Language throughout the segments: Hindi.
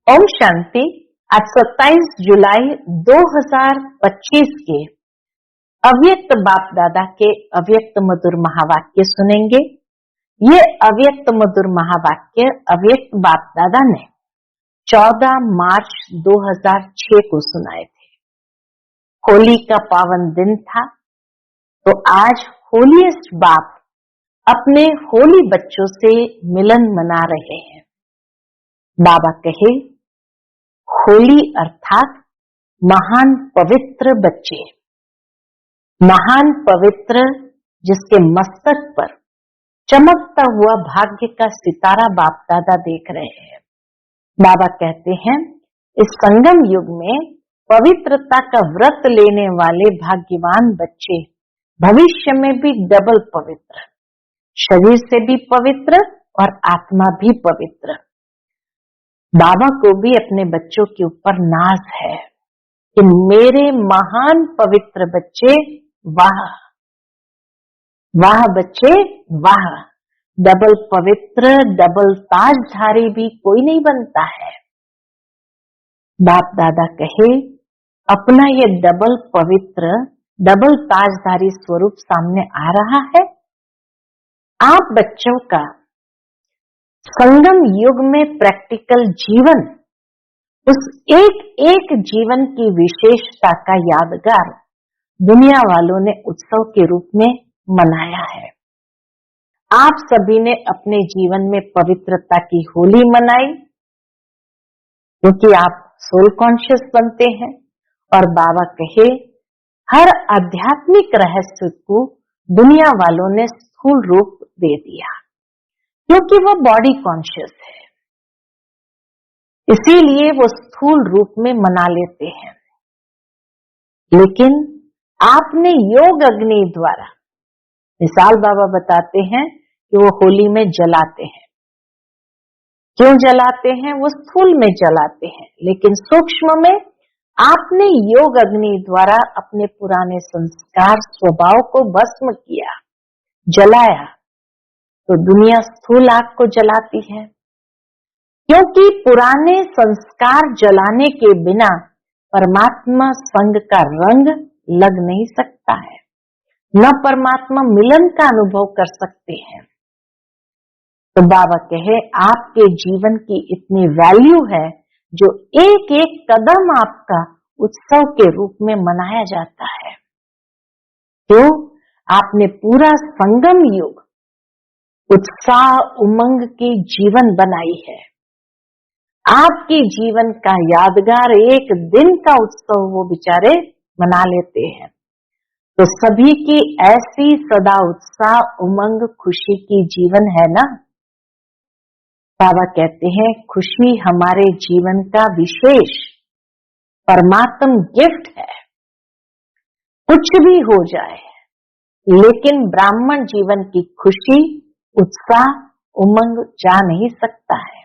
ओम शांति। आज 27 जुलाई 2025 के अव्यक्त बाप दादा के अव्यक्त मधुर महावाक्य सुनेंगे। ये अव्यक्त मधुर महावाक्य अव्यक्त बाप दादा ने 14 मार्च 2006 को सुनाए थे। होली का पावन दिन था, तो आज होलीएस्ट बाप अपने होली बच्चों से मिलन मना रहे हैं। बाबा कहे, होली अर्थात महान पवित्र बच्चे, महान पवित्र जिसके मस्तक पर चमकता हुआ भाग्य का सितारा बाप दादा देख रहे हैं। बाबा कहते हैं, इस संगम युग में पवित्रता का व्रत लेने वाले भाग्यवान बच्चे भविष्य में भी डबल पवित्र, शरीर से भी पवित्र और आत्मा भी पवित्र। बाबा को भी अपने बच्चों के ऊपर नाज है कि मेरे महान पवित्र बच्चे, वाह वाह बच्चे वाह। डबल पवित्र, डबल ताजधारी भी कोई नहीं बनता है। बाप दादा कहे, अपना ये डबल पवित्र, डबल ताजधारी स्वरूप सामने आ रहा है। आप बच्चों का संगम युग में प्रैक्टिकल जीवन, उस एक एक जीवन की विशेषता का यादगार दुनिया वालों ने उत्सव के रूप में मनाया है। आप सभी ने अपने जीवन में पवित्रता की होली मनाई, क्योंकि आप सोल कॉन्शियस बनते हैं। और बाबा कहे, हर आध्यात्मिक रहस्य को दुनिया वालों ने स्थूल रूप दे दिया, क्योंकि वो बॉडी कॉन्शियस है, इसीलिए वो स्थूल रूप में मना लेते हैं। लेकिन आपने योग अग्नि द्वारा, मिसाल बाबा बताते हैं कि वो होली में जलाते हैं। क्यों जलाते हैं? वो स्थूल में जलाते हैं, लेकिन सूक्ष्म में आपने योग अग्नि द्वारा अपने पुराने संस्कार स्वभाव को भस्म किया, जलाया। तो दुनिया स्थूल आग को जलाती है, क्योंकि पुराने संस्कार जलाने के बिना परमात्मा संग का रंग लग नहीं सकता है, न परमात्मा मिलन का अनुभव कर सकते हैं। तो बाबा कहे, आपके जीवन की इतनी वैल्यू है, जो एक एक कदम आपका उत्सव के रूप में मनाया जाता है। तो आपने पूरा संगम युग उत्साह उमंग की जीवन बनाई है। आपके जीवन का यादगार एक दिन का उत्सव वो बेचारे मना लेते हैं। तो सभी की ऐसी सदा उत्साह उमंग खुशी की जीवन है ना। बाबा कहते हैं, खुशी हमारे जीवन का विशेष परमात्म गिफ्ट है। कुछ भी हो जाए, लेकिन ब्राह्मण जीवन की खुशी, उत्साह उमंग जा नहीं सकता है।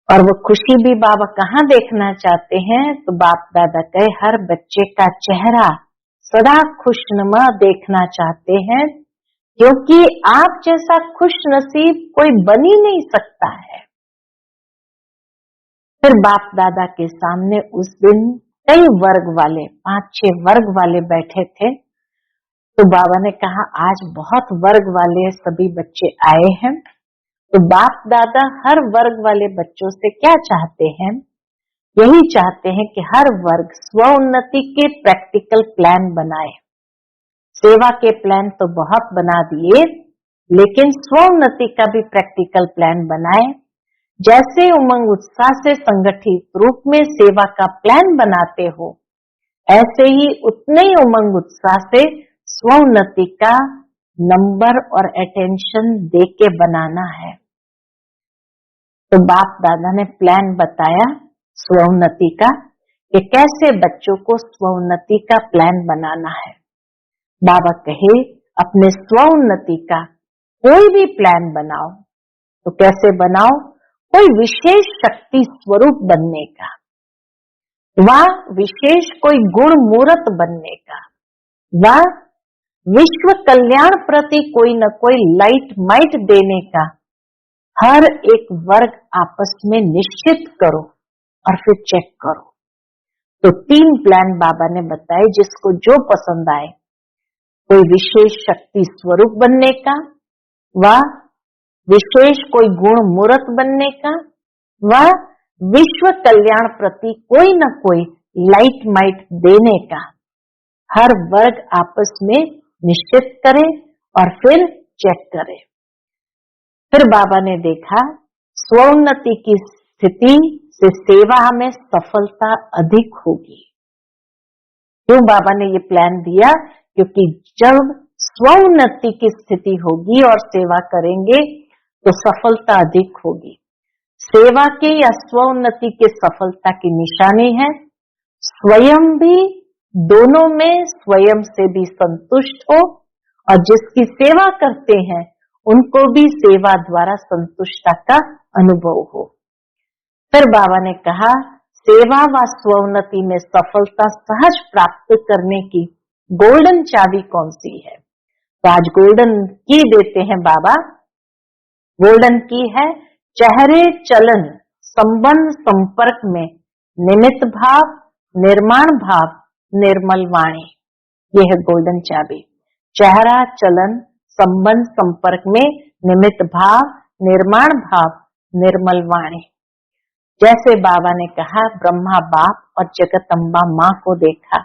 और वो खुशी भी बाबा कहाँ देखना चाहते हैं? तो बाप दादा कहे, हर बच्चे का चेहरा सदा खुशनुमा देखना चाहते हैं, क्योंकि आप जैसा खुश नसीब कोई बन ही नहीं सकता है। फिर बाप दादा के सामने उस दिन कई वर्ग वाले, 5-6 वर्ग वाले बैठे थे। तो बाबा ने कहा, आज बहुत वर्ग वाले सभी बच्चे आए हैं। तो बाप दादा हर वर्ग वाले बच्चों से क्या चाहते हैं? यही चाहते हैं कि हर वर्ग स्व उन्नति के प्रैक्टिकल प्लान बनाए। सेवा के प्लान तो बहुत बना दिए, लेकिन स्व उन्नति का भी प्रैक्टिकल प्लान बनाए। जैसे उमंग उत्साह से संगठित रूप में सेवा का प्लान बनाते हो, ऐसे ही उतने ही उमंग उत्साह से स्व उन्नति का नंबर और अटेंशन दे के बनाना है। तो बाप दादा ने प्लान बताया स्व उन्नति का, कि कैसे बच्चों को स्व उन्नति का प्लान बनाना है। बाबा कहे, अपने स्व उन्नति का कोई भी प्लान बनाओ। तो कैसे बनाओ? कोई विशेष शक्ति स्वरूप बनने का, व विशेष कोई गुण मूर्त बनने का, व विश्व कल्याण प्रति कोई न कोई लाइट माइट देने का हर एक वर्ग आपस में निश्चित करो और फिर चेक करो। तो 3 प्लान बाबा ने बताए, जिसको जो पसंद आए, कोई विशेष शक्ति स्वरूप बनने का, व विशेष कोई गुण मूर्त बनने का, व विश्व कल्याण प्रति कोई न कोई लाइट माइट देने का, हर वर्ग आपस में निश्चित करे और फिर चेक करे। फिर बाबा ने देखा स्वोन्नति की स्थिति से सेवा में सफलता अधिक होगी। क्यों बाबा ने ये प्लान दिया? क्योंकि जब स्वोन्नति की स्थिति होगी और सेवा करेंगे तो सफलता अधिक होगी। सेवा की या स्वोन्नति की सफलता की निशानी है स्वयं भी, दोनों में स्वयं से भी संतुष्ट हो और जिसकी सेवा करते हैं उनको भी सेवा द्वारा संतुष्टता का अनुभव हो। फिर बाबा ने कहा सेवा व स्वोन्नति में सफलता सहज प्राप्त करने की गोल्डन चाबी कौन सी है? तो आज गोल्डन की देते हैं बाबा। गोल्डन की है चेहरे चलन संबंध संपर्क में निमित्त भाव, निर्माण भाव, निर्मल वाणी। यह है गोल्डन चाबी। चेहरा चलन संबंध संपर्क में निमित्त भाव, निर्माण भाव, निर्मल वाणी। जैसे बाबा ने कहा ब्रह्मा बाप और जगदम्बा माँ को देखा,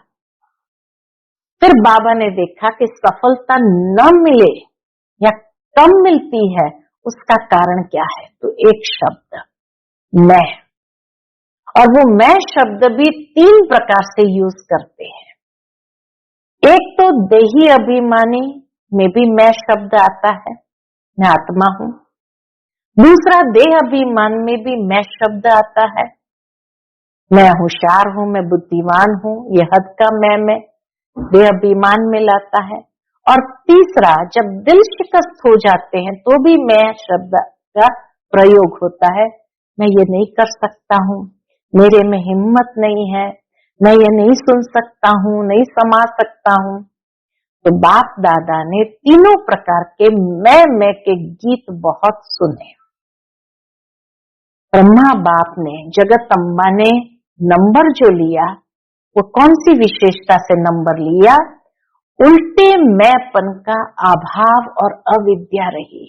फिर बाबा ने देखा कि सफलता न मिले या कम मिलती है, उसका कारण क्या है? तो एक शब्द मैं, और वो मैं शब्द भी 3 प्रकार से यूज करते हैं। एक तो देही अभिमानी में भी मैं शब्द आता है, मैं आत्मा हूं। दूसरा देह अभिमान में भी मैं शब्द आता है, मैं होशियार हूं, मैं बुद्धिमान हूं। ये हद का मैं देह अभिमान में लाता है। और तीसरा जब दिल शिकस्त हो जाते हैं तो भी मैं शब्द का प्रयोग होता है। मैं ये नहीं कर सकता हूं, मेरे में हिम्मत नहीं है, मैं ये नहीं सुन सकता हूं, नहीं समा सकता हूं। तो बाप दादा ने तीनों प्रकार के मैं के गीत बहुत सुने। ब्रह्मा बाप ने, जगदम्बा ने नंबर जो लिया वो कौन सी विशेषता से नंबर लिया? उल्टे मैंपन का अभाव और अविद्या रही।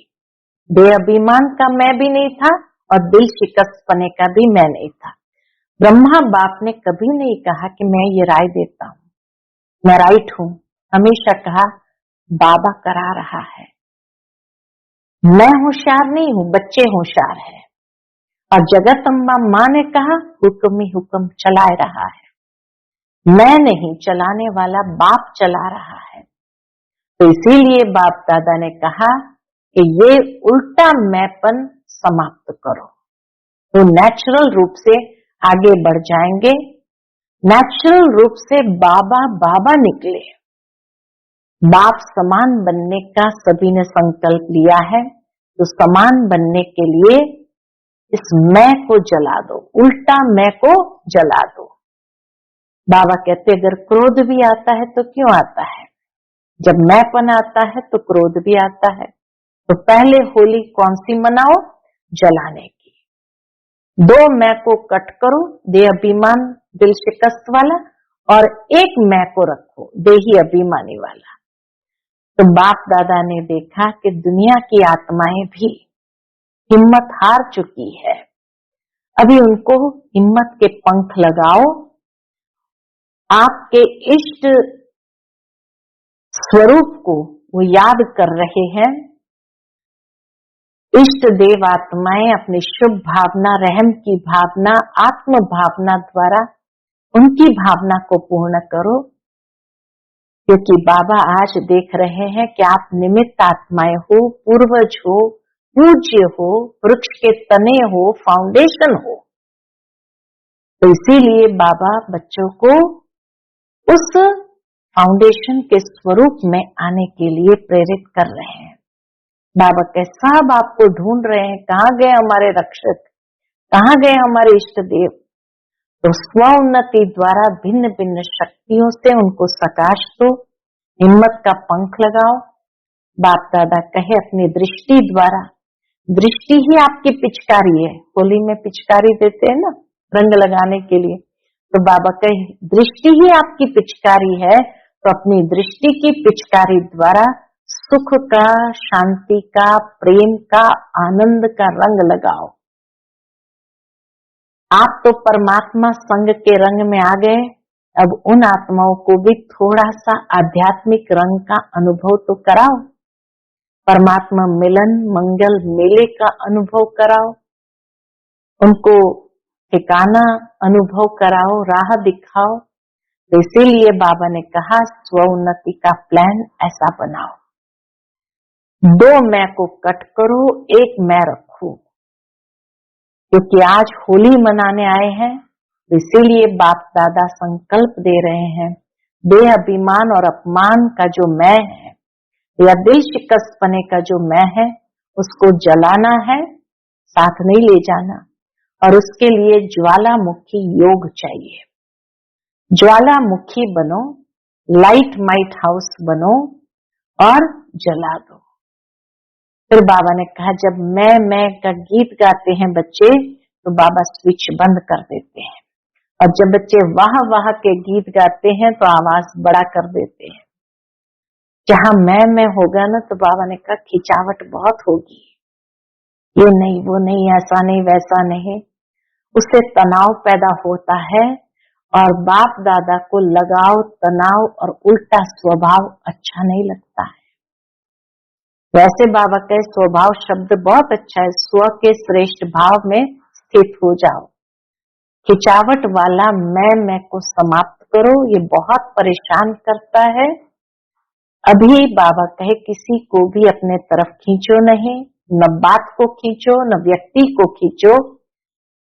बेअभिमान का मैं भी नहीं था और दिल शिकस्त पने का भी मैं नहीं था। ब्रह्मा बाप ने कभी नहीं कहा कि मैं ये राय देता हूं, मैं राइट हूं। हमेशा कहा बाबा करा रहा है, मैं होशियार नहीं हूं, बच्चे होशियार है। और जगदम्बा माँ ने कहा हुक्म ही हुक्म चला रहा है, मैं नहीं, चलाने वाला बाप चला रहा है। तो इसीलिए बाप दादा ने कहा कि ये उल्टा मैंपन समाप्त करो। तो नेचुरल रूप से आगे बढ़ जाएंगे। नेचुरल रूप से बाबा बाबा निकले। बाप समान बनने का सभी ने संकल्प लिया है, तो समान बनने के लिए इस मैं को जला दो, उल्टा मैं को जला दो। बाबा कहते अगर क्रोध भी आता है तो क्यों आता है? जब मैंपन आता है तो क्रोध भी आता है। तो पहले होली कौन सी मनाओ? जलाने की। 2 मैं को कट करो, देह अभिमान दिल शिकस्त वाला, और एक मैं को रखो, देही अभिमानी वाला। तो बाप दादा ने देखा कि दुनिया की आत्माएं भी हिम्मत हार चुकी है। अभी उनको हिम्मत के पंख लगाओ। आपके इष्ट स्वरूप को वो याद कर रहे हैं। इष्ट देव आत्माएं अपनी शुभ भावना, रहम की भावना, आत्म भावना द्वारा उनकी भावना को पूर्ण करो। क्योंकि बाबा आज देख रहे हैं कि आप निमित्त आत्माएं हो, पूर्वज हो, पूज्य हो, वृक्ष के तने हो, फाउंडेशन हो। तो इसीलिए बाबा बच्चों को उस फाउंडेशन के स्वरूप में आने के लिए प्रेरित कर रहे हैं। बाबा के सब आपको ढूंढ रहे हैं, कहाँ गए हमारे रक्षक, कहाँ गए हमारे इष्ट देव। तो स्वोन्नति द्वारा भिन्न भिन्न शक्तियों से उनको सकाश दो, हिम्मत का पंख लगाओ। बाप दादा कहे अपनी दृष्टि द्वारा दृष्टि ही आपकी पिचकारी है। होली में पिचकारी देते हैं ना रंग लगाने के लिए, तो बाबा कहे दृष्टि ही आपकी पिचकारी है, तो अपनी दृष्टि की पिचकारी द्वारा सुख का, शांति का, प्रेम का, आनंद का रंग लगाओ। आप तो परमात्मा संग के रंग में आ गए, अब उन आत्माओं को भी थोड़ा सा आध्यात्मिक रंग का अनुभव तो कराओ। परमात्मा मिलन, मंगल, मेले का अनुभव कराओ, उनको ठिकाना अनुभव कराओ, राह दिखाओ। तो इसीलिए बाबा ने कहा स्व उन्नति का प्लान ऐसा बनाओ, 2 मैं को कट करो, 1 मैं रखो। क्योंकि आज होली मनाने आए हैं, इसीलिए बाप दादा संकल्प दे रहे हैं, देह अभिमान और अपमान का जो मैं है या दिल शिकस्तपने का जो मैं है, उसको जलाना है, साथ नहीं ले जाना। और उसके लिए ज्वालामुखी योग चाहिए। ज्वालामुखी बनो, लाइट माइट हाउस बनो और जला दो। फिर बाबा ने कहा जब मैं का गीत गाते हैं बच्चे, तो बाबा स्विच बंद कर देते हैं, और जब बच्चे वाह वाह के गीत गाते हैं तो आवाज बड़ा कर देते हैं। जहां मैं होगा ना, तो बाबा ने कहा खिंचावट बहुत होगी, ये नहीं वो नहीं, ऐसा नहीं वैसा नहीं, उससे तनाव पैदा होता है और बाप दादा को लगाव, तनाव और उल्टा स्वभाव अच्छा नहीं लगता है। वैसे बाबा के स्वभाव शब्द बहुत अच्छा है, स्व के श्रेष्ठ भाव में स्थित हो जाओ। खिंचावट वाला मैं को समाप्त करो, ये बहुत परेशान करता है। अभी बाबा कहे किसी को भी अपने तरफ खींचो नहीं, न बात को खींचो न व्यक्ति को खींचो,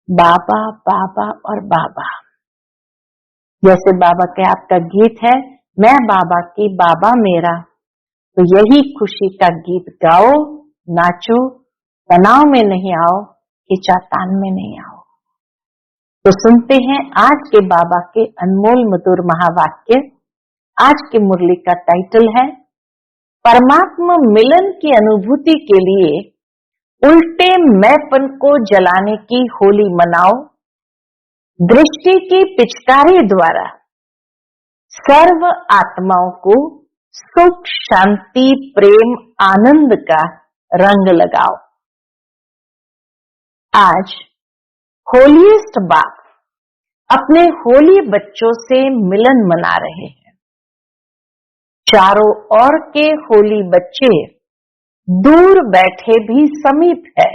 बाबा बाबा और बाबा। जैसे बाबा के आपका गीत है, मैं बाबा की बाबा मेरा, तो यही खुशी का गीत गाओ, नाचो, तनाव में नहीं आओ, खिंचातान में नहीं आओ। तो सुनते हैं आज के बाबा के अनमोल मधुर महावाक्य। आज की मुरली का टाइटल है परमात्मा मिलन की अनुभूति के लिए उल्टे मैंपन को जलाने की होली मनाओ। दृष्टि की पिचकारी द्वारा सर्व आत्माओं को सुख, शांति, प्रेम, आनंद का रंग लगाओ। आज होलीएस्ट बाप अपने होली बच्चों से मिलन मना रहे हैं। चारों ओर के होली बच्चे दूर बैठे भी समीप है।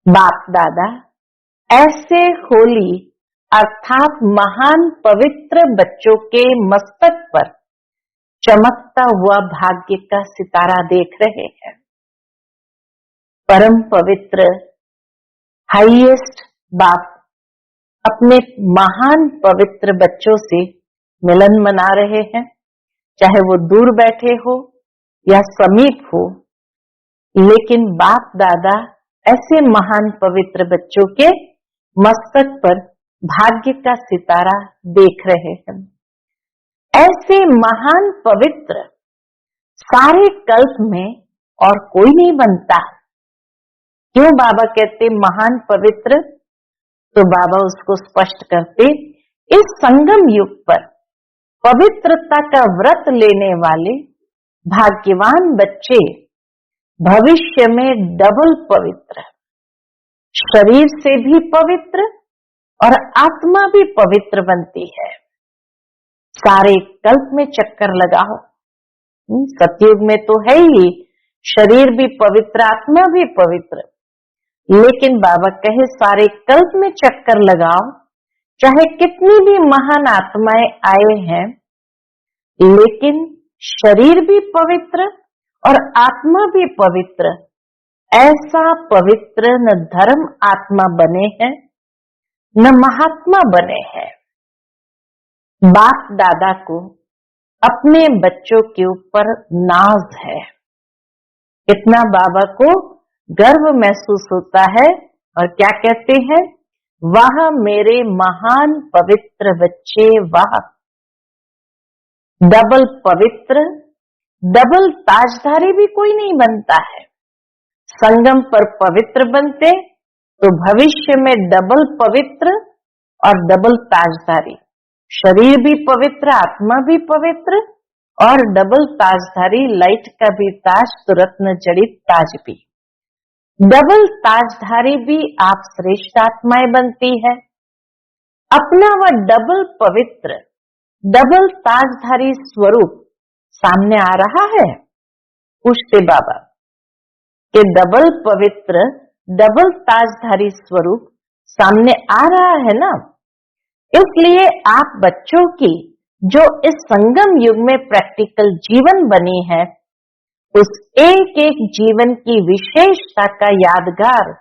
बाप दादा ऐसे होली अर्थात महान पवित्र बच्चों के मस्तक पर चमकता हुआ भाग्य का सितारा देख रहे हैं। परम पवित्र हाईएस्ट बाप अपने महान पवित्र बच्चों से मिलन मना रहे हैं, चाहे वो दूर बैठे हो या समीप हो, लेकिन बाप दादा ऐसे महान पवित्र बच्चों के मस्तक पर भाग्य का सितारा देख रहे हैं। ऐसे महान पवित्र सारे कल्प में और कोई नहीं बनता। क्यों बाबा कहते महान पवित्र? तो बाबा उसको स्पष्ट करते, इस संगम युग पर पवित्रता का व्रत लेने वाले भाग्यवान बच्चे भविष्य में डबल पवित्र, शरीर से भी पवित्र और आत्मा भी पवित्र बनती है। सारे कल्प में चक्कर लगाओ, सतयुग में तो है ही, शरीर भी पवित्र, आत्मा भी पवित्र, लेकिन बाबा कहे सारे कल्प में चक्कर लगाओ, चाहे कितनी भी महान आत्माएं आए हैं, लेकिन शरीर भी पवित्र और आत्मा भी पवित्र, ऐसा पवित्र न धर्म आत्मा बने हैं न महात्मा बने हैं। बाप दादा को अपने बच्चों के ऊपर नाज है। इतना बाबा को गर्व महसूस होता है और क्या कहते हैं, वाह मेरे महान पवित्र बच्चे वाह। डबल पवित्र, डबल ताजधारी भी कोई नहीं बनता है। संगम पर पवित्र बनते तो भविष्य में डबल पवित्र और डबल ताजधारी, शरीर भी पवित्र, आत्मा भी पवित्र और डबल ताजधारी, लाइट का भी ताज तो रत्न जड़ित ताज भी। डबल ताजधारी भी आप श्रेष्ठ आत्माएं बनती है। अपना वह डबल पवित्र, डबल ताजधारी स्वरूप सामने आ रहा है। पूछते बाबा कि डबल पवित्र, डबल ताजधारी स्वरूप सामने आ रहा है ना। इसलिए आप बच्चों की जो इस संगम युग में प्रैक्टिकल जीवन बनी है, उस एक एक जीवन की विशेषता का यादगार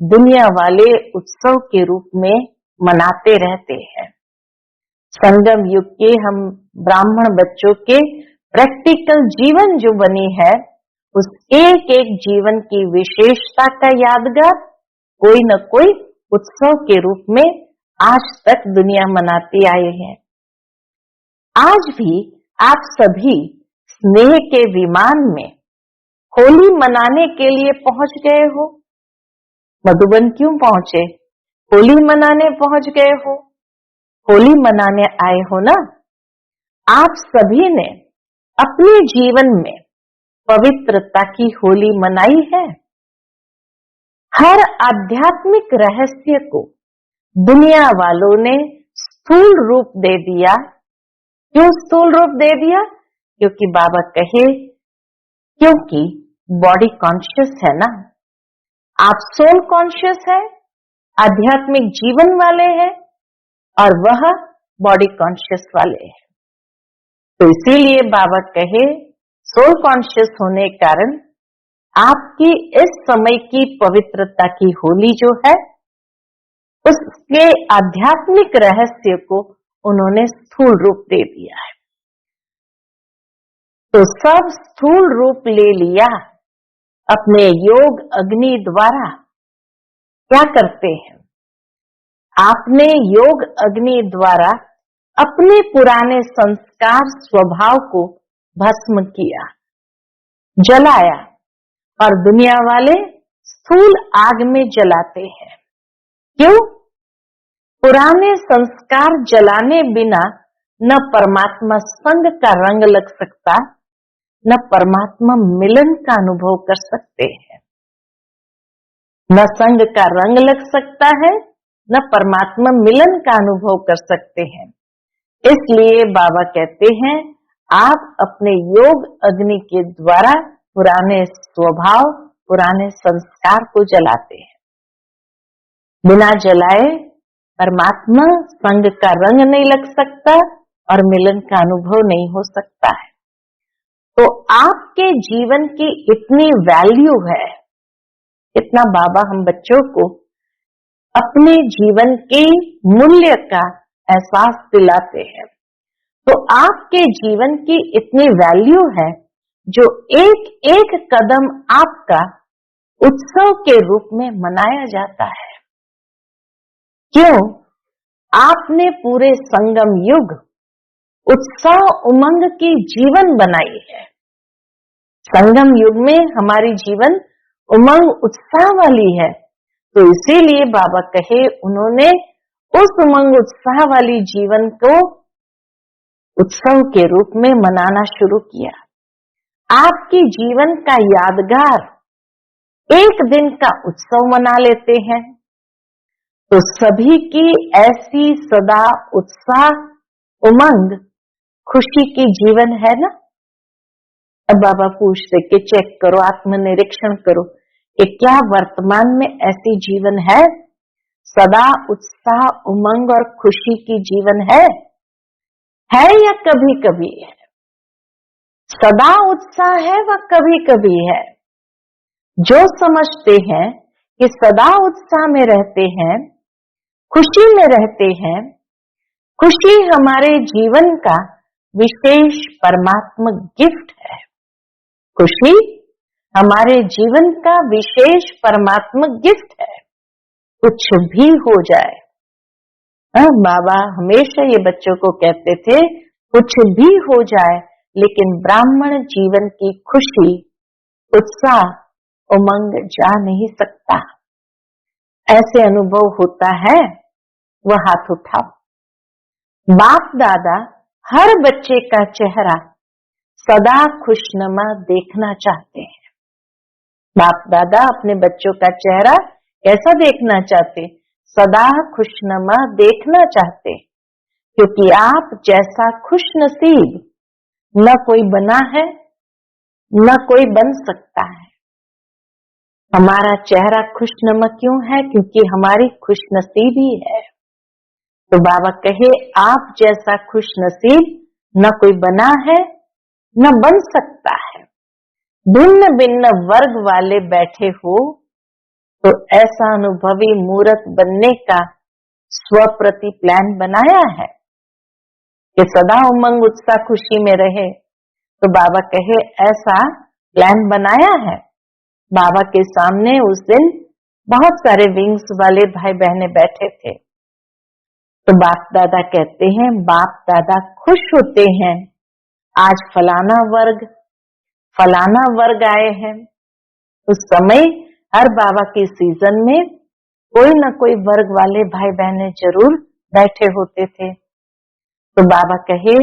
दुनिया वाले उत्सव के रूप में मनाते रहते हैं। संगम युग के हम ब्राह्मण बच्चों के प्रैक्टिकल जीवन जो बनी है, उस एक एक जीवन की विशेषता का यादगार कोई न कोई उत्सव के रूप में आज तक दुनिया मनाती आई है। आज भी आप सभी स्नेह के विमान में होली मनाने के लिए पहुंच गए हो। मधुबन क्यों पहुंचे? होली मनाने पहुंच गए हो, होली मनाने आए हो ना। आप सभी ने अपने जीवन में पवित्रता की होली मनाई है। हर आध्यात्मिक रहस्य को दुनिया वालों ने स्थूल रूप दे दिया। क्यों स्थूल रूप दे दिया? क्योंकि बाबा कहे, क्योंकि बॉडी कॉन्शियस है ना। आप सोल कॉन्शियस है, आध्यात्मिक जीवन वाले हैं, और वह बॉडी कॉन्शियस वाले हैं। तो इसीलिए बाबा कहे, सोल कॉन्शियस होने के कारण आपकी इस समय की पवित्रता की होली जो है, उसके आध्यात्मिक रहस्य को उन्होंने स्थूल रूप दे दिया है। तो सब स्थूल रूप ले लिया अपने योग अग्नि द्वारा। क्या करते हैं? आपने योग अग्नि द्वारा अपने पुराने संस्कार स्वभाव को भस्म किया, जलाया, और दुनिया वाले स्थूल आग में जलाते हैं। क्यों? पुराने संस्कार जलाने बिना न परमात्मा संग का रंग लग सकता, न परमात्मा मिलन का अनुभव कर सकते हैं। न संग का रंग लग सकता है, न परमात्मा मिलन का अनुभव कर सकते हैं। इसलिए बाबा कहते हैं, आप अपने योग अग्नि के द्वारा पुराने स्वभाव, पुराने संस्कार को जलाते हैं। बिना जलाए परमात्मा संग का रंग नहीं लग सकता और मिलन का अनुभव नहीं हो सकता है। तो आपके जीवन की इतनी वैल्यू है, इतना बाबा हम बच्चों को अपने जीवन के मूल्य का एहसास दिलाते हैं। तो आपके जीवन की इतनी वैल्यू है, जो एक एक कदम आपका उत्सव के रूप में मनाया जाता है। क्यों? आपने पूरे संगम युग उत्साह उमंग की जीवन बनाई है। संगम युग में हमारी जीवन उमंग उत्साह वाली है। तो इसीलिए बाबा कहे, उन्होंने उस उमंग उत्साह वाली जीवन को उत्सव के रूप में मनाना शुरू किया। आपकी जीवन का यादगार एक दिन का उत्सव मना लेते हैं। तो सभी की ऐसी सदा उत्साह, उमंग, खुशी की जीवन है ना। अब बाबा पूछते कि चेक करो, आत्मनिरीक्षण करो कि क्या वर्तमान में ऐसी जीवन है, सदा उत्साह, उमंग और खुशी की जीवन है या कभी कभी है? सदा उत्साह है व कभी कभी है। जो समझते हैं कि सदा उत्साह में रहते हैं, खुशी में रहते हैं, खुशी हमारे जीवन का विशेष परमात्मा गिफ्ट है। खुशी हमारे जीवन का विशेष परमात्मा गिफ्ट है। कुछ भी हो जाए, बाबा हमेशा ये बच्चों को कहते थे, कुछ भी हो जाए, लेकिन ब्राह्मण जीवन की खुशी, उत्साह, उमंग जा नहीं सकता। ऐसे अनुभव होता है, वह हाथ उठाओ। बाप दादा हर बच्चे का चेहरा सदा खुशनुमा देखना चाहते हैं। बाप दादा अपने बच्चों का चेहरा कैसा देखना चाहते? सदा खुशनुमा देखना चाहते, क्योंकि आप जैसा खुश नसीब न कोई बना है, न कोई बन सकता है। हमारा चेहरा खुशनुमा क्यों है? क्योंकि हमारी खुशनसीबी है। तो बाबा कहे, आप जैसा खुशनसीब न कोई बना है, न बन सकता है। भिन्न भिन्न वर्ग वाले बैठे हो तो ऐसा अनुभवी मूर्त बनने का स्वप्रति प्लान बनाया है कि सदा उमंग उत्साह खुशी में रहे। तो बाबा कहे, ऐसा प्लान बनाया है। बाबा के सामने उस दिन बहुत सारे विंग्स वाले भाई बहने बैठे थे। तो बाप दादा कहते हैं, बाप दादा खुश होते हैं, आज फलाना वर्ग आए हैं। उस समय हर बाबा के सीजन में कोई न कोई वर्ग वाले भाई बहने जरूर बैठे होते थे। तो बाबा कहे,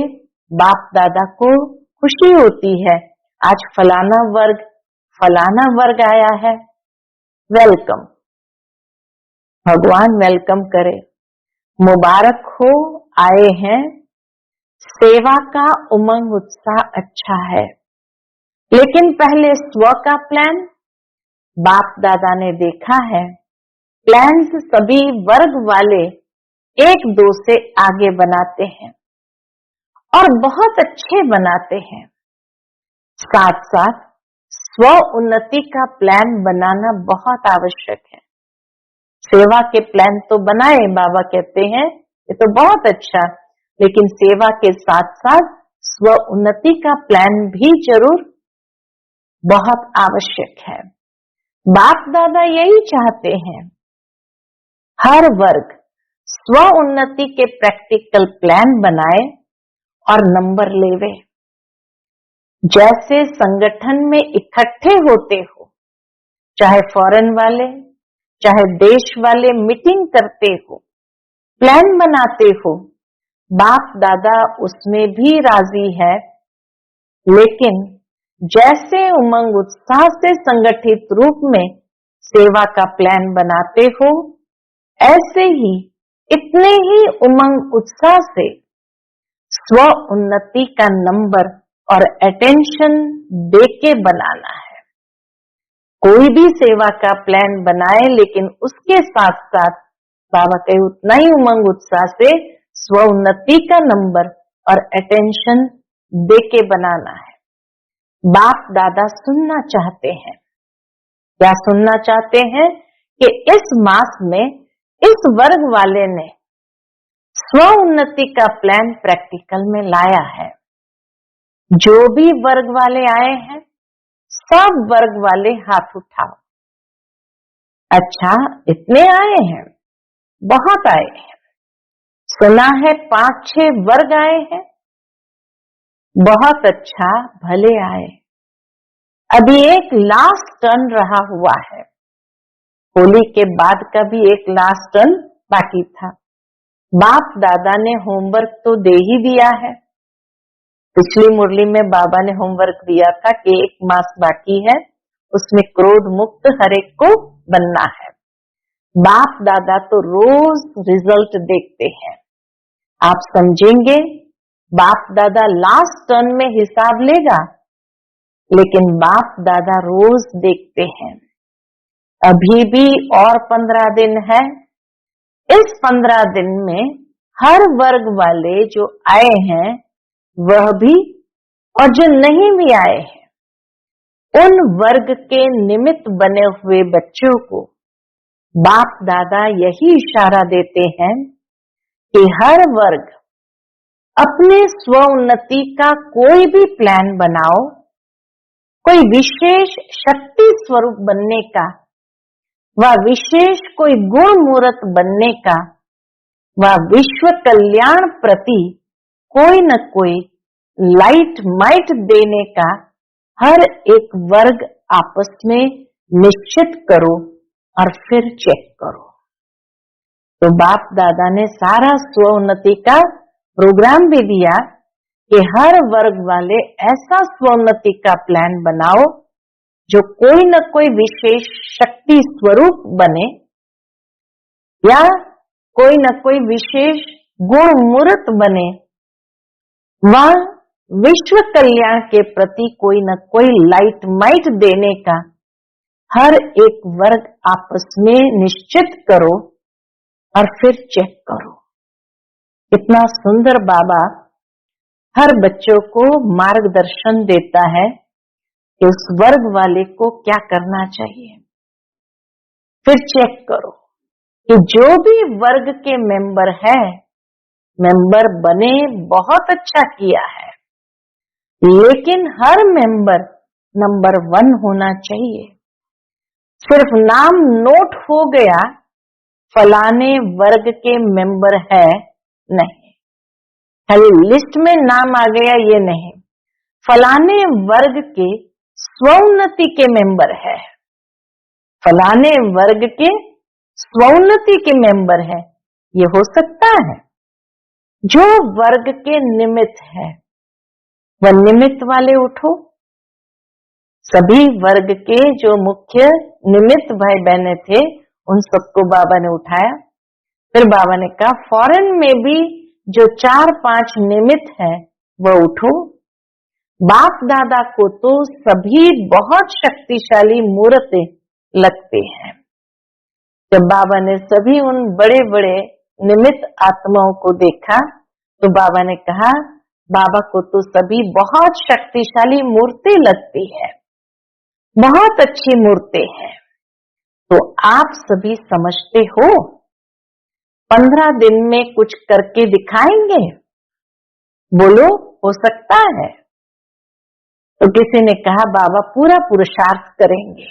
बाप दादा को खुशी होती है, आज फलाना वर्ग आया है, वेलकम। भगवान वेलकम करे, मुबारक हो, आए हैं। सेवा का उमंग उत्साह अच्छा है, लेकिन पहले स्व का प्लान। बाप दादा ने देखा है, प्लान्स सभी वर्ग वाले एक दो से आगे बनाते हैं और बहुत अच्छे बनाते हैं। साथ साथ स्व उन्नति का प्लान बनाना बहुत आवश्यक है। सेवा के प्लान तो बनाए, बाबा कहते हैं ये तो बहुत अच्छा, लेकिन सेवा के साथ साथ स्व उन्नति का प्लान भी जरूर बहुत आवश्यक है। बाप दादा यही चाहते हैं, हर वर्ग स्व उन्नति के प्रैक्टिकल प्लान बनाए और नंबर लेवे। जैसे संगठन में इकट्ठे होते हो, चाहे फॉरेन वाले चाहे देश वाले मीटिंग करते हो, प्लान बनाते हो, बाप दादा उसमें भी राजी है। लेकिन जैसे उमंग उत्साह से संगठित रूप में सेवा का प्लान बनाते हो, ऐसे ही इतने ही उमंग उत्साह से स्व उन्नति का नंबर और अटेंशन देके बनाना है। कोई भी सेवा का प्लान बनाए, लेकिन उसके साथ साथ बाबा कहे उतना ही उमंग उत्साह से स्व उन्नति का नंबर और अटेंशन देके बनाना है। बाप दादा सुनना चाहते हैं, क्या सुनना चाहते हैं कि इस मास में इस वर्ग वाले ने स्व उन्नति का प्लान प्रैक्टिकल में लाया है। जो भी वर्ग वाले आए हैं, सब वर्ग वाले हाथ उठाओ। अच्छा, इतने आए हैं, बहुत आए हैं। सुना है 5-6 वर्ग आए हैं, बहुत अच्छा, भले आए। अभी एक लास्ट टर्न रहा हुआ है, होली के बाद का भी एक लास्ट टर्न बाकी था। बाप दादा ने होमवर्क तो दे ही दिया है। पिछली मुरली में बाबा ने होमवर्क दिया था कि 1 मास बाकी है, उसमें क्रोध मुक्त हर एक को बनना है। बाप दादा तो रोज रिजल्ट देखते हैं। आप समझेंगे, बाप दादा लास्ट टर्न में हिसाब लेगा, लेकिन बाप दादा रोज देखते हैं। अभी भी और 15 दिन है। इस 15 दिन में हर वर्ग वाले जो आए हैं वह भी, और जो नहीं भी आए हैं, उन वर्ग के निमित्त बने हुए बच्चों को बाप दादा यही इशारा देते हैं कि हर वर्ग अपने स्व उन्नति का कोई भी प्लान बनाओ, कोई विशेष शक्ति स्वरूप बनने का, व विशेष कोई गुण मूर्त बनने का, व विश्व कल्याण प्रति कोई न कोई लाइट माइट देने का हर एक वर्ग आपस में निश्चित करो और फिर चेक करो। तो बाप दादा ने सारा स्वोन्नति का प्रोग्राम भी दिया कि हर वर्ग वाले ऐसा स्वोन्नति का प्लान बनाओ जो कोई न कोई विशेष शक्ति स्वरूप बने या कोई न कोई विशेष गुण मूर्त बने, वह विश्व कल्याण के प्रति कोई न कोई लाइट माइट देने का हर एक वर्ग आपस में निश्चित करो और फिर चेक करो। कितना सुंदर बाबा हर बच्चों को मार्गदर्शन देता है कि उस वर्ग वाले को क्या करना चाहिए। फिर चेक करो कि जो भी वर्ग के मेंबर है, मेंबर बने, बहुत अच्छा किया है, लेकिन हर मेंबर नंबर 1 होना चाहिए। सिर्फ नाम नोट हो गया फलाने वर्ग के मेंबर है, नहीं, खाली लिस्ट में नाम आ गया ये नहीं, फलाने वर्ग के स्वोन्नति के मेंबर है, फलाने वर्ग के स्वोन्नति के मेंबर है, ये हो सकता है। जो वर्ग के निमित्त है वह निमित्त वाले उठो। सभी वर्ग के जो मुख्य निमित्त भाई बहने थे उन सबको बाबा ने उठाया। फिर बाबा ने कहा फॉरेन में भी जो 4-5 निमित्त है वह उठो। बाप दादा को तो सभी बहुत शक्तिशाली मूर्तें लगते हैं। जब बाबा ने सभी उन बड़े बड़े निमित्त आत्माओं को देखा तो बाबा ने कहा बाबा को तो सभी बहुत शक्तिशाली मूर्ति लगती है, बहुत अच्छी मूर्ति है। तो आप सभी समझते हो 15 दिन में कुछ करके दिखाएंगे? बोलो, हो सकता है? तो किसी ने कहा बाबा पूरा पुरुषार्थ करेंगे।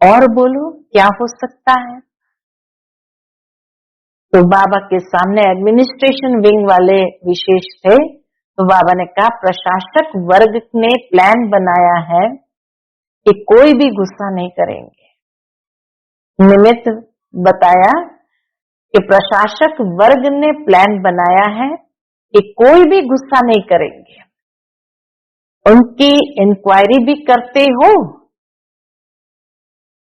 और बोलो क्या हो सकता है? तो बाबा के सामने एडमिनिस्ट्रेशन विंग वाले विशेष थे, तो बाबा ने कहा प्रशासक वर्ग ने प्लान बनाया है कि कोई भी गुस्सा नहीं करेंगे। निमित्त बताया कि प्रशासक वर्ग ने प्लान बनाया है कि कोई भी गुस्सा नहीं करेंगे। उनकी इंक्वायरी भी करते हो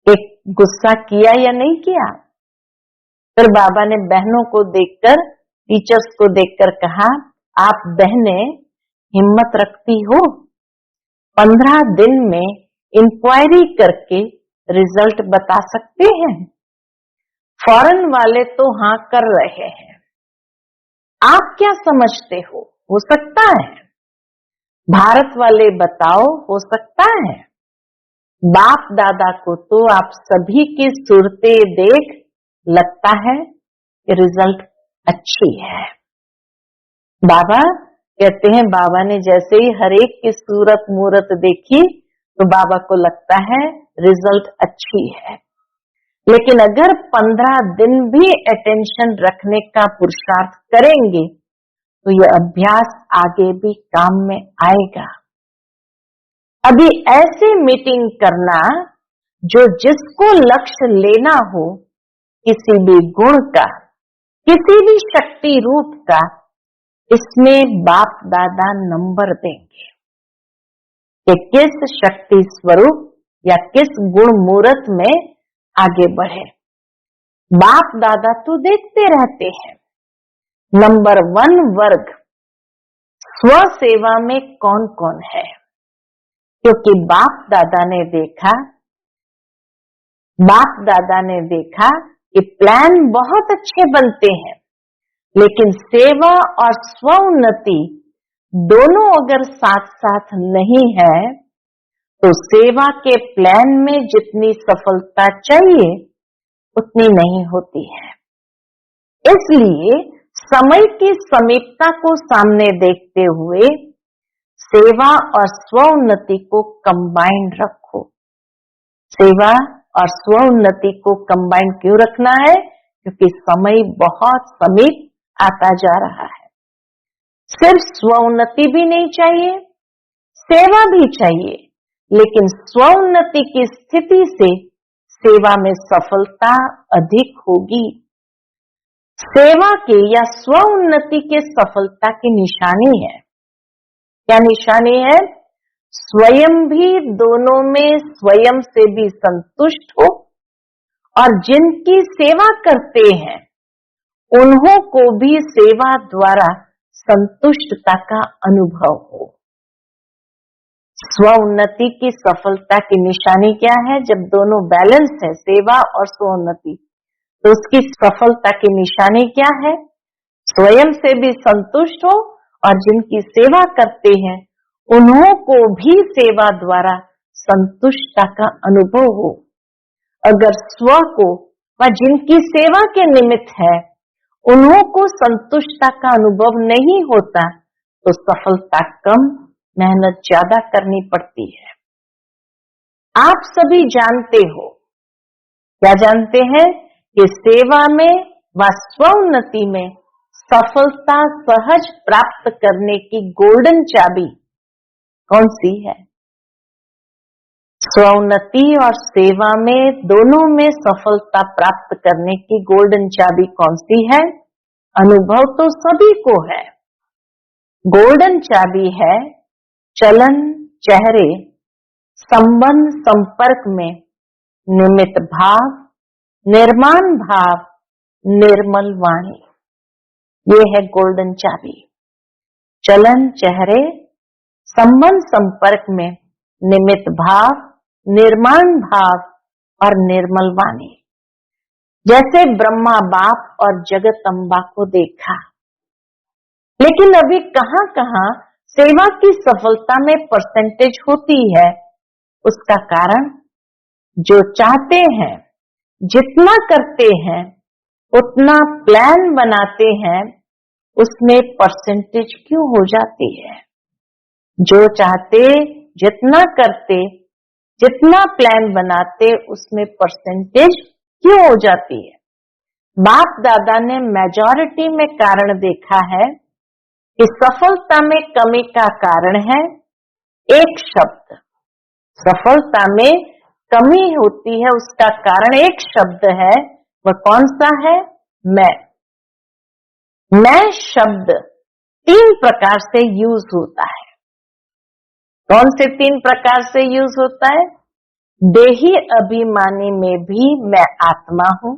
कि गुस्सा किया या नहीं किया। फिर बाबा ने बहनों को देखकर, टीचर्स को देखकर कहा आप बहनें हिम्मत रखती हो, 15 दिन में इंक्वायरी करके रिजल्ट बता सकते हैं। फॉरेन वाले तो हाँ कर रहे हैं, आप क्या समझते हो सकता है? भारत वाले बताओ, हो सकता है? बाप दादा को तो आप सभी की सूरतें देख लगता है कि रिजल्ट अच्छी है। बाबा कहते हैं बाबा ने जैसे ही हर एक की सूरत मूरत देखी तो बाबा को लगता है रिजल्ट अच्छी है। लेकिन अगर 15 दिन भी अटेंशन रखने का पुरुषार्थ करेंगे तो यह अभ्यास आगे भी काम में आएगा। अभी ऐसे मीटिंग करना जो जिसको लक्ष्य लेना हो, किसी भी गुण का, किसी भी शक्ति रूप का, इसमें बाप दादा नंबर देंगे कि किस शक्ति स्वरूप या किस गुण मूर्त में आगे बढ़े। बाप दादा तो देखते रहते हैं नंबर 1 वर्ग स्व सेवा में कौन कौन है, क्योंकि बाप दादा ने देखा कि प्लान बहुत अच्छे बनते हैं, लेकिन सेवा और स्व उन्नति दोनों अगर साथ साथ नहीं है तो सेवा के प्लान में जितनी सफलता चाहिए उतनी नहीं होती है। इसलिए समय की समीपता को सामने देखते हुए सेवा और स्व उन्नति को कंबाइंड रखो। सेवा और स्व उन्नति को कंबाइंड क्यों रखना है? क्योंकि समय बहुत समीप आता जा रहा है। सिर्फ स्व उन्नति भी नहीं चाहिए, सेवा भी चाहिए, लेकिन स्वोन्नति की स्थिति से सेवा में सफलता अधिक होगी। सेवा के या स्वोन्नति के सफलता की निशानी है। क्या निशानी है? स्वयं भी दोनों में स्वयं से भी संतुष्ट हो और जिनकी सेवा करते हैं उन्हों को भी सेवा द्वारा संतुष्टता का अनुभव हो। स्वोन्नति की सफलता की निशानी क्या है? जब दोनों बैलेंस है, सेवा और स्वोन्नति, तो उसकी सफलता की निशानी क्या है? स्वयं से भी संतुष्ट हो और जिनकी सेवा करते हैं उन्हों को भी सेवा द्वारा संतुष्टता का अनुभव हो। अगर स्व को व जिनकी सेवा के निमित्त है उन्हों को संतुष्टता का अनुभव नहीं होता तो सफलता कम, मेहनत ज्यादा करनी पड़ती है। आप सभी जानते हो, क्या जानते हैं कि सेवा में व स्वोन्नति में सफलता सहज प्राप्त करने की गोल्डन चाबी कौन सी है? स्वोन्नति और सेवा में दोनों में सफलता प्राप्त करने की गोल्डन चाबी कौन सी है? अनुभव तो सभी को है। गोल्डन चाबी है चलन, चेहरे, संबंध, संपर्क में निमित्त भाव, निर्माण भाव, निर्मल वाणी। ये है गोल्डन चाबी। चलन, चेहरे, संबंध, संपर्क में निमित्त भाव, निर्माण भाव और निर्मल वाणी। जैसे ब्रह्मा बाप और जगदम्बा को देखा, लेकिन अभी कहां कहां सेवा की सफलता में परसेंटेज होती है। उसका कारण जो चाहते हैं, जितना करते हैं, उतना प्लान बनाते हैं, उसमें परसेंटेज क्यों हो जाती है? जो चाहते, जितना करते, जितना प्लान बनाते, उसमें परसेंटेज क्यों हो जाती है? बाप दादा ने मेजॉरिटी में कारण देखा है कि सफलता में कमी का कारण है एक शब्द। सफलता में कमी होती है, उसका कारण एक शब्द है। वह कौन सा है? मैं। मैं शब्द 3 प्रकार से यूज होता है। कौन से 3 प्रकार से यूज होता है? देही अभिमानी में भी मैं आत्मा हूं,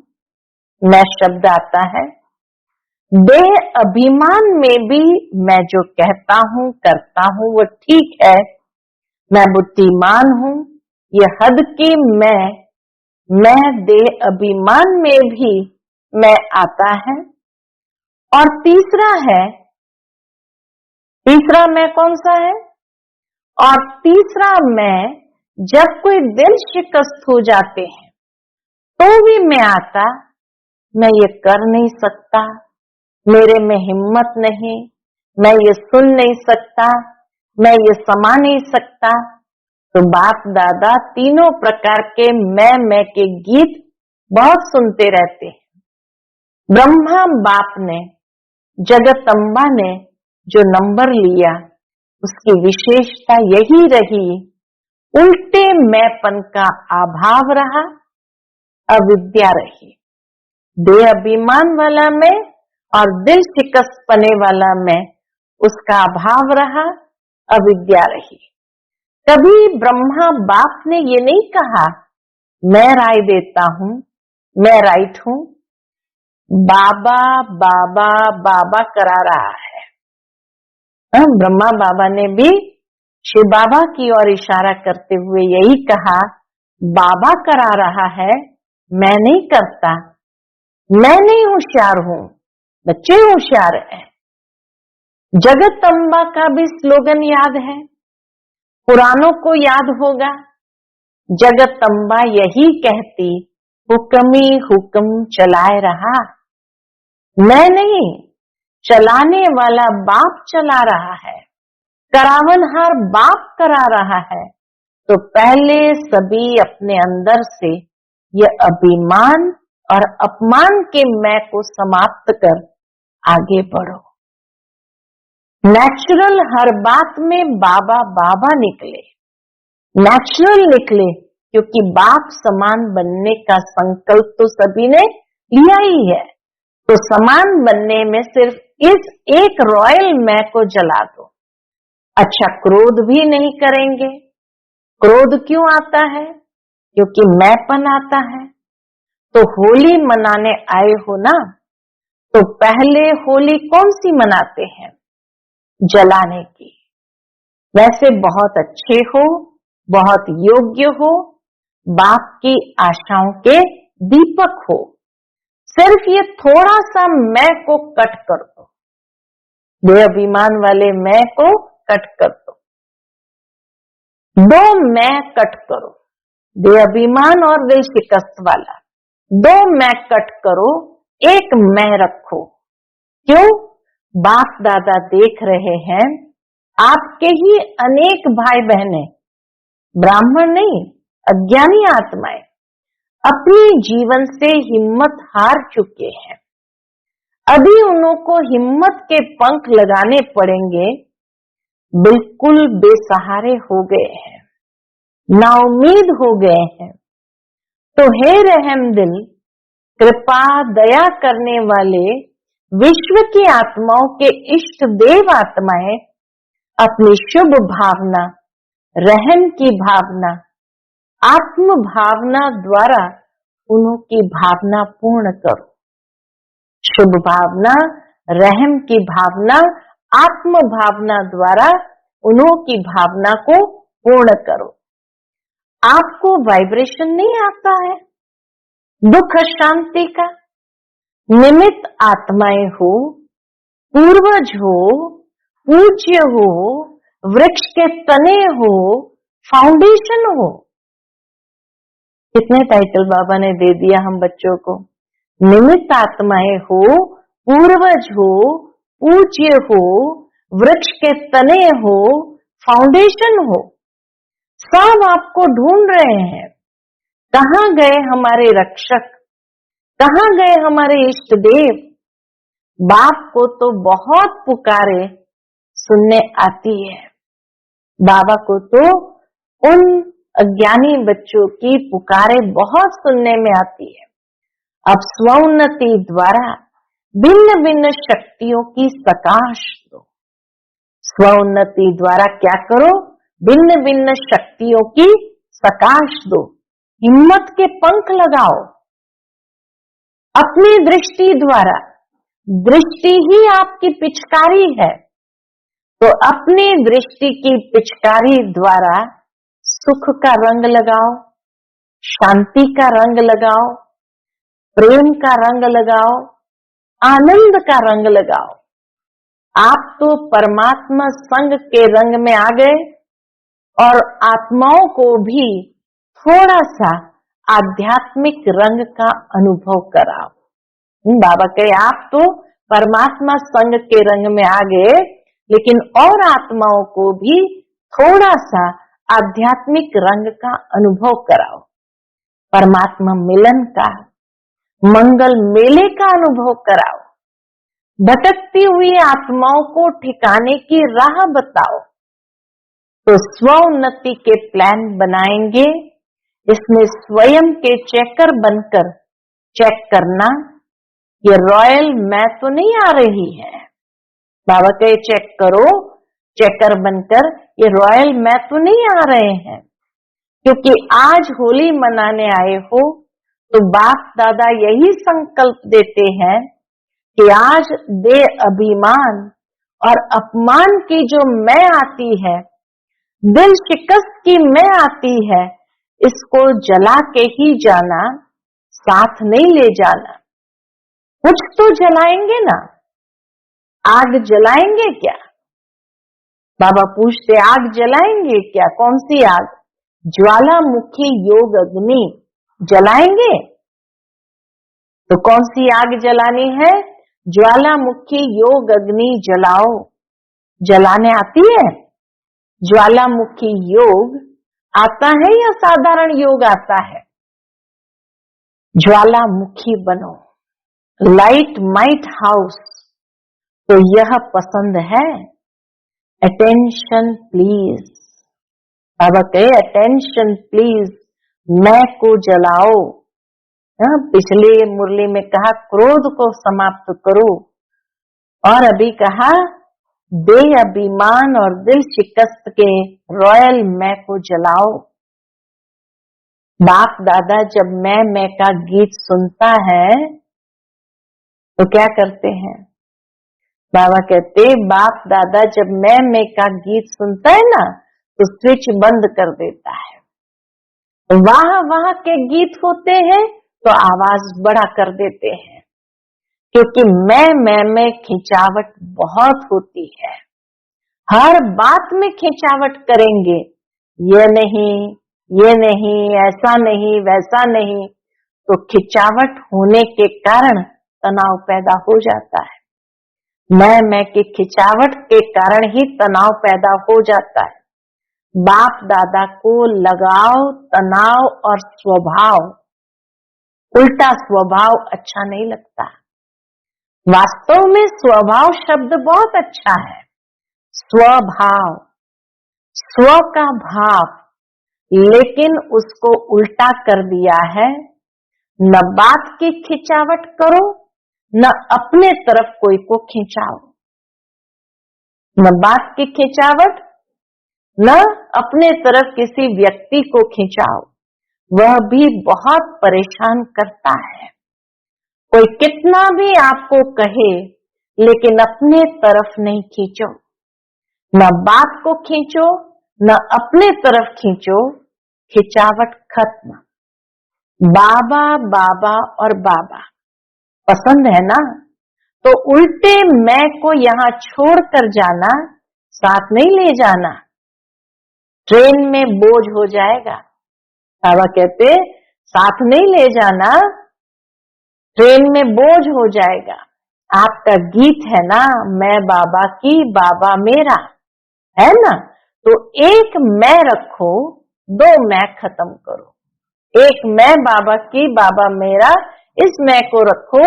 मैं शब्द आता है। देह अभिमान में भी मैं जो कहता हूं, करता हूं, वो ठीक है, मैं बुद्धिमान हूं, ये हद की मैं देह अभिमान में भी मैं आता है। और तीसरा मैं कौन सा है? और तीसरा मैं, जब कोई दिल शिकस्त हो जाते हैं तो भी मैं आता, मैं ये कर नहीं सकता, मेरे में हिम्मत नहीं, मैं ये सुन नहीं सकता, मैं ये समा नहीं सकता। तो बाप दादा तीनों प्रकार के मैं के गीत बहुत सुनते रहते हैं। ब्रह्मा बाप ने, जगदम्बा ने जो नंबर लिया, उसकी विशेषता यही रही, उल्टे मैंपन का अभाव रहा, अविद्या रही। देह अभिमान वाला मैं और दिल शिकस्त पने वाला मैं, उसका अभाव रहा, अविद्या रही। कभी ब्रह्मा बाप ने ये नहीं कहा मैं राय देता हूं, मैं राइट हूं। बाबा बाबा बाबा करा रहा है। ब्रह्मा बाबा ने भी शिव बाबा की ओर इशारा करते हुए यही कहा, बाबा करा रहा है, मैं नहीं करता, मैं नहीं होशियार हूं, बच्चे होशियार हैं। जगदम्बा का भी स्लोगन याद है, पुरानों को याद होगा। जगदम्बा यही कहती, हुक्म ही हुक्म चलाए रहा। मैं नहीं, चलाने वाला बाप चला रहा है, करावनहार बाप करा रहा है। तो पहले सभी अपने अंदर से यह अभिमान और अपमान के मैं को समाप्त कर आगे बढ़ो। नेचुरल हर बात में बाबा बाबा निकले, नेचुरल निकले, क्योंकि बाप समान बनने का संकल्प तो सभी ने लिया ही है। तो समान बनने में सिर्फ इस एक रॉयल मैं को जला दो। अच्छा, क्रोध भी नहीं करेंगे। क्रोध क्यों आता है? क्योंकि मैंपन आता है। तो होली मनाने आए हो ना, तो पहले होली कौन सी मनाते हैं? जलाने की। वैसे बहुत अच्छे हो, बहुत योग्य हो, बाप की आशाओं के दीपक हो, सिर्फ ये थोड़ा सा मैं को कट कर दो, बेअभिमान वाले मैं को कट कर दो। दो मैं कट करो, बेअभिमान और दिल शिकस्त वाला। दो मैं कट करो, एक मैं रखो। क्यों? बाप दादा देख रहे हैं आपके ही अनेक भाई बहनें, ब्राह्मण नहीं, अज्ञानी आत्माएं अपनी जीवन से हिम्मत हार चुके हैं। अभी उनको हिम्मत के पंख लगाने पड़ेंगे। बिल्कुल बेसहारे हो गए हैं, नाउम्मीद हो गए हैं। तो हे रहम दिल, कृपा दया करने वाले विश्व की आत्माओं के इष्ट देव आत्माएं अपनी शुभ भावना, रहम की भावना, आत्म भावना द्वारा उनकी भावना पूर्ण करो। शुभ भावना, रहम की भावना, आत्म भावना द्वारा उनकी भावना को पूर्ण करो। आपको वाइब्रेशन नहीं आता है दुख शांति का? निमित्त आत्माएं हो, पूर्वज हो, पूज्य हो, वृक्ष के तने हो, फाउंडेशन हो। कितने टाइटल बाबा ने दे दिया हम बच्चों को। निमित्त आत्माएं हो, पूर्वज हो, पूज्य हो, वृक्ष के तने हो, फाउंडेशन हो। सब आपको ढूंढ रहे हैं। कहां गए हमारे रक्षक, कहां गए हमारे इष्ट देव? बाप को तो बहुत पुकारे सुनने आती है। बाबा को तो उन अज्ञानी बच्चों की पुकारे बहुत सुनने में आती है। अब स्वोन्नति द्वारा भिन्न भिन्न शक्तियों की प्रकाश दो। स्वोन्नति द्वारा क्या करो? भिन्न भिन्न शक्तियों की प्रकाश दो। हिम्मत के पंख लगाओ। अपनी दृष्टि द्वारा, दृष्टि ही आपकी पिचकारी है, तो अपनी दृष्टि की पिचकारी द्वारा सुख का रंग लगाओ, शांति का रंग लगाओ, प्रेम का रंग लगाओ, आनंद का रंग लगाओ। आप तो परमात्मा संग के रंग में आ गए और आत्माओं को भी थोड़ा सा आध्यात्मिक रंग का अनुभव कराओ। बाबा कहे आप तो परमात्मा संग के रंग में आ गए, लेकिन और आत्माओं को भी थोड़ा सा आध्यात्मिक रंग का अनुभव कराओ। परमात्मा मिलन का, मंगल मेले का अनुभव कराओ। भटकती हुई आत्माओं को ठिकाने की राह बताओ। तो स्वोन्नति के प्लान बनाएंगे। इसमें स्वयं के चेकर बनकर चेक करना, ये रॉयल मैं तो नहीं आ रही है। बाबा कहे चेक करो, चेकर बनकर ये रॉयल मैं तो नहीं आ रहे हैं। क्योंकि आज होली मनाने आए हो तो बाप दादा यही संकल्प देते हैं कि आज दे अभिमान और अपमान की जो मैं आती है, दिल शिकस्त की मैं आती है, इसको जला के ही जाना, साथ नहीं ले जाना। कुछ तो जलाएंगे ना, आग जलाएंगे क्या? बाबा पूछते आग जलाएंगे क्या? कौन सी आग? ज्वालामुखी योग अग्नि जलाएंगे। तो कौन सी आग जलानी है? ज्वालामुखी योग अग्नि जलाओ। जलाने आती है? ज्वालामुखी योग आता है या साधारण योग आता है? ज्वालामुखी बनो, लाइट माइट हाउस। तो यह पसंद है? Attention please. बाबा कहे अटेंशन प्लीज, मैं को जलाओ। पिछले मुरली में कहा क्रोध को समाप्त करो, और अभी कहा बेअभिमान और दिल शिकस्त के रॉयल मैं को जलाओ। बाप दादा जब मैं का गीत सुनता है तो क्या करते हैं? बाबा कहते बाप दादा जब मैं का गीत सुनता है ना तो स्विच बंद कर देता है। वहां के गीत होते हैं तो आवाज बड़ा कर देते हैं, क्योंकि मैं में खिंचावट बहुत होती है। हर बात में खिंचावट करेंगे, ये नहीं, ऐसा नहीं, वैसा नहीं, तो खिंचावट होने के कारण तनाव पैदा हो जाता है। मैं की खिंचावट के कारण ही तनाव पैदा हो जाता है। बाप दादा को लगाव, तनाव और स्वभाव, उल्टा स्वभाव अच्छा नहीं लगता। वास्तव में स्वभाव शब्द बहुत अच्छा है। स्वभाव, स्व का भाव, लेकिन उसको उल्टा कर दिया है। न बात की खिंचावट करो, न अपने तरफ कोई को खिंचाओ। न बात की खिंचावट, न अपने तरफ किसी व्यक्ति को खिंचाओ, वह भी बहुत परेशान करता है। कोई कितना भी आपको कहे, लेकिन अपने तरफ नहीं खींचो। न बात को खींचो, न अपने तरफ खींचो, खिंचावट खत्म। बाबा बाबा और बाबा पसंद है ना, तो उल्टे मैं को यहां छोड़कर जाना, साथ नहीं ले जाना। ट्रेन में बोझ हो जाएगा। बाबा कहते साथ नहीं ले जाना, ट्रेन में बोझ हो जाएगा। आपका गीत है ना, मैं बाबा की बाबा मेरा, है ना, तो एक मैं रखो, दो मैं खत्म करो। एक मैं बाबा की बाबा मेरा, इस मैं को रखो,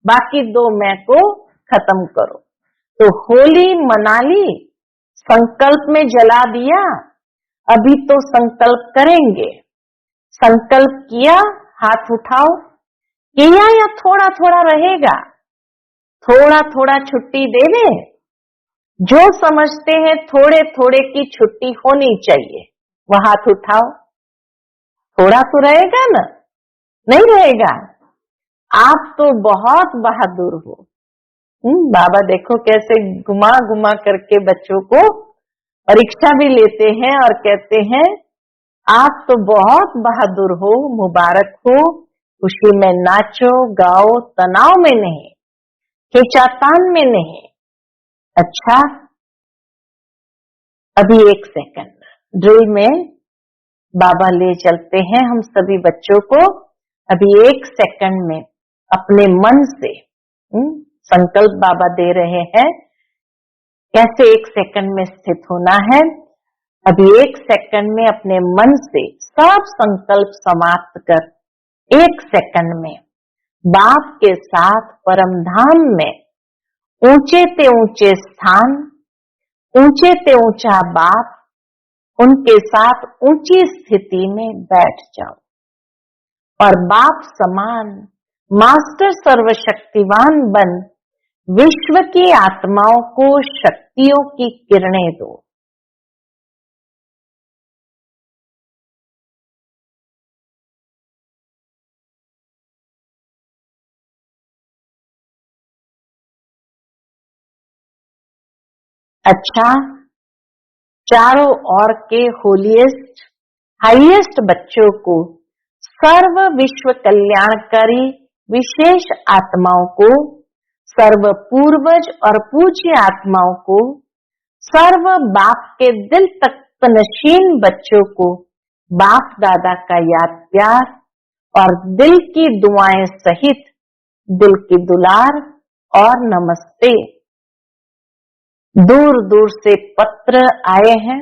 बाकी दो मैं को खत्म करो। तो होली मना ली, संकल्प में जला दिया, अभी तो संकल्प करेंगे। संकल्प किया, हाथ उठाओ। किया या थोड़ा थोड़ा रहेगा, थोड़ा थोड़ा छुट्टी दे दे। जो समझते हैं थोड़े थोड़े की छुट्टी होनी चाहिए, वह हाथ उठाओ। थोड़ा तो रहेगा ना? नहीं रहेगा। आप तो बहुत बहादुर हो। बाबा देखो कैसे घुमा घुमा करके बच्चों को परीक्षा भी लेते हैं और कहते हैं आप तो बहुत बहादुर हो, मुबारक हो, खुशी में नाचो गाओ, तनाव में नहीं, खींचातान में नहीं। अच्छा, अभी 1 सेकंड ड्रिल में बाबा ले चलते हैं हम सभी बच्चों को। अभी 1 सेकंड में अपने मन से संकल्प बाबा दे रहे हैं, कैसे 1 सेकंड में स्थित होना है। अभी 1 सेकंड में अपने मन से सब संकल्प समाप्त कर 1 सेकंड में बाप के साथ परम धाम में ऊंचे ते ऊंचे स्थान, ऊंचे ते ऊंचा बाप, उनके साथ ऊंची स्थिति में बैठ जाओ और बाप समान मास्टर सर्वशक्तिवान बन विश्व की आत्माओं को शक्तियों की किरणें दो। अच्छा, चारों ओर के होलीएस्ट हाईएस्ट बच्चों को, सर्व विश्व कल्याणकारी विशेष आत्माओं को, सर्व पूर्वज और पूज्य आत्माओं को, सर्व बाप के दिल तक नशीन बच्चों को बाप दादा का याद प्यार और दिल की दुआएं सहित दिल की दुलार और नमस्ते। दूर दूर से पत्र आए हैं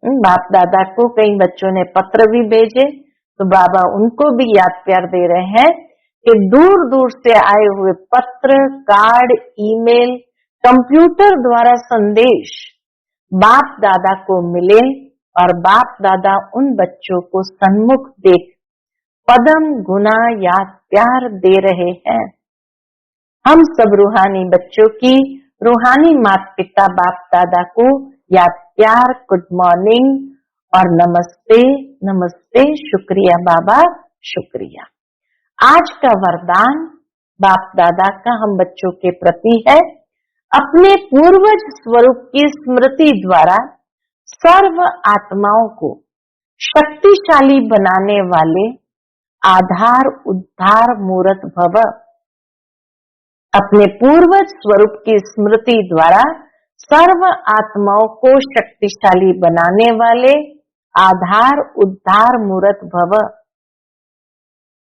बाप दादा को, कई बच्चों ने पत्र भी भेजे, तो बाबा उनको भी याद प्यार दे रहे हैं कि दूर दूर से आए हुए पत्र, कार्ड, ईमेल, कंप्यूटर द्वारा संदेश बाप दादा को मिले और बाप दादा उन बच्चों को सन्मुख देख पदम गुना याद प्यार दे रहे हैं। हम सब रूहानी बच्चों की रूहानी माता पिता बाप दादा को याद प्यार गुड मॉर्निंग और नमस्ते नमस्ते, शुक्रिया बाबा शुक्रिया। आज का वरदान बाप दादा का हम बच्चों के प्रति है। अपने पूर्वज स्वरूप की स्मृति द्वारा सर्व आत्माओं को शक्तिशाली बनाने वाले आधार उद्धार मूर्त भव। अपने पूर्वज स्वरूप की स्मृति द्वारा सर्व आत्माओं को शक्तिशाली बनाने वाले आधार उद्धार मूर्त भव।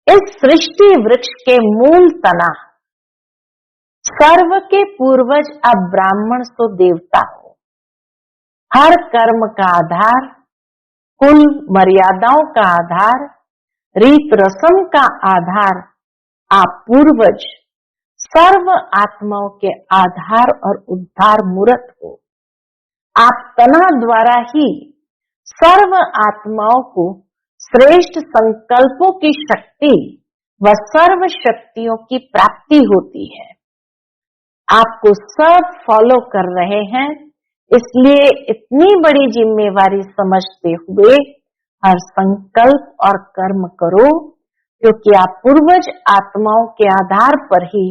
इस सृष्टि वृक्ष के मूल तना सर्व के पूर्वज अब ब्राह्मण सो देवता हो। हर कर्म का आधार, कुल मर्यादाओं का आधार, रीत रस्म का आधार आप पूर्वज सर्व आत्माओं के आधार और उद्धार मूर्त हो। आप तना द्वारा ही सर्व आत्माओं को श्रेष्ठ संकल्पों की शक्ति व सर्व शक्तियों की प्राप्ति होती है। आपको सब फॉलो कर रहे हैं, इसलिए इतनी बड़ी जिम्मेवारी समझते हुए हर संकल्प और कर्म करो, क्योंकि आप पूर्वज आत्माओं के आधार पर ही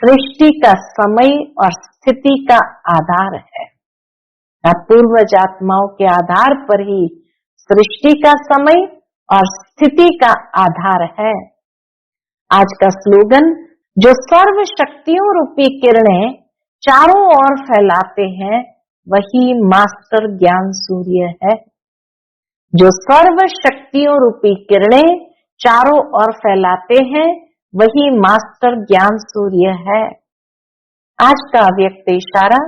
सृष्टि का समय और स्थिति का आधार है। आप पूर्वज आत्माओं के आधार पर ही सृष्टि का समय और स्थिति का आधार है। आज का स्लोगन, जो सर्व शक्तियों रूपी किरणें चारों ओर फैलाते हैं वही मास्टर ज्ञान सूर्य है। जो सर्व शक्तियों रूपी किरणें चारों ओर फैलाते हैं वही मास्टर ज्ञान सूर्य है। आज का अव्यक्त इशारा,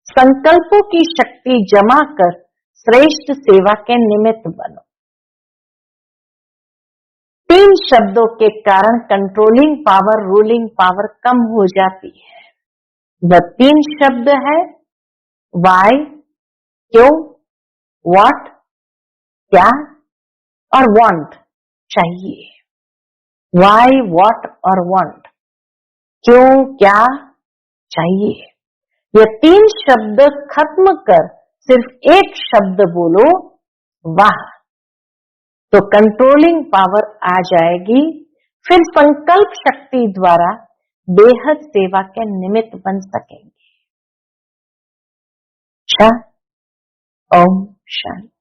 संकल्पों की शक्ति जमा कर श्रेष्ठ सेवा के निमित्त बनो। 3 शब्दों के कारण कंट्रोलिंग पावर, रूलिंग पावर कम हो जाती है। वह 3 शब्द है वाई, क्यों, व्हाट क्या और वांट चाहिए। वाई, व्हाट और वांट, क्यों क्या चाहिए। ये 3 शब्द खत्म कर सिर्फ एक शब्द बोलो, वाह, तो कंट्रोलिंग पावर आ जाएगी। फिर संकल्प शक्ति द्वारा बेहद सेवा के निमित्त बन सकेंगे। ओम शांति।